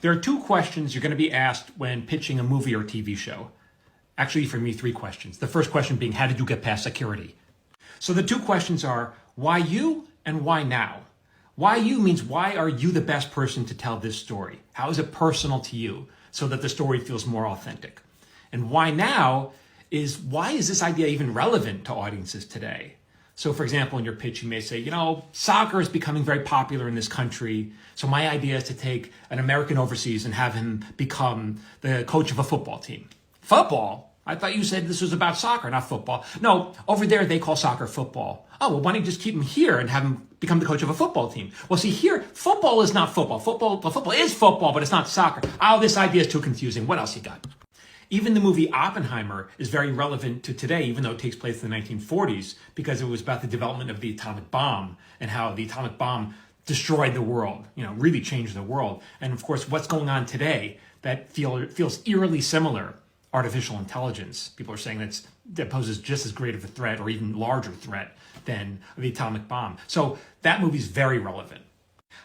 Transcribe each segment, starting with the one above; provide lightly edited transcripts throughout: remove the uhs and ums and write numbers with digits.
There are two questions you're going to be asked when pitching a movie or TV show. Actually, for me, three questions. The first question being, how did you get past security? So the two questions are, why you and why now? Why you means, why are you the best person to tell this story? How is it personal to you so that the story feels more authentic? And why now is, why is this idea even relevant to audiences today? So for example, in your pitch, you may say, soccer is becoming very popular in this country. So my idea is to take an American overseas and have him become the coach of a football team. Football? I thought you said this was about soccer, not football. No, over there they call soccer football. Oh, well, why don't you just keep him here and have him become the coach of a football team? Well, see, here, football is not football. Football is football, but it's not soccer. Oh, this idea is too confusing. What else you got? Even the movie Oppenheimer is very relevant to today, even though it takes place in the 1940s, because it was about the development of the atomic bomb and how the atomic bomb destroyed the world, really changed the world. And of course, what's going on today that feels eerily similar. Artificial intelligence. People are saying that poses just as great of a threat or even larger threat than the atomic bomb. So that movie's very relevant.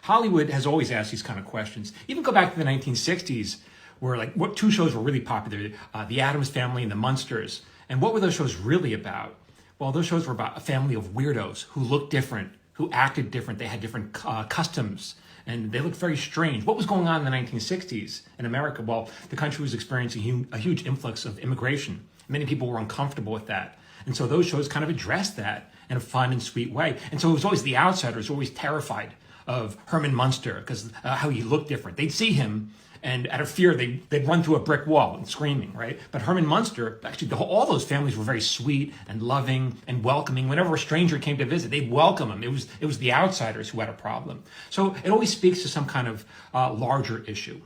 Hollywood has always asked these kind of questions. Even go back to the 1960s, where what two shows were really popular, The Addams Family and The Munsters. And what were those shows really about? Well, those shows were about a family of weirdos who looked different, who acted different. They had different customs, and they looked very strange. What was going on in the 1960s in America? Well, the country was experiencing a huge influx of immigration. Many people were uncomfortable with that. And so those shows kind of addressed that in a fun and sweet way. And so it was always the outsiders, always terrified of Herman Munster because how he looked different. They'd see him, and out of fear, they'd run through a brick wall and screaming, right? But Herman Munster, actually, all those families were very sweet and loving and welcoming. Whenever a stranger came to visit, they'd welcome him. It was the outsiders who had a problem. So it always speaks to some kind of larger issue.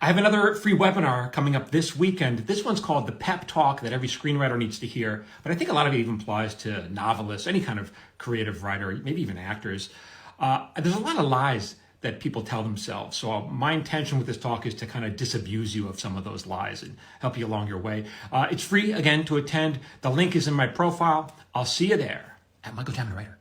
I have another free webinar coming up this weekend. This one's called The Pep Talk That Every Screenwriter Needs to Hear. But I think a lot of it even applies to novelists, any kind of creative writer, maybe even actors. There's a lot of lies that people tell themselves. So my intention with this talk is to kind of disabuse you of some of those lies and help you along your way. It's free, again, to attend. The link is in my profile. I'll see you there at Michael Jamin Writer.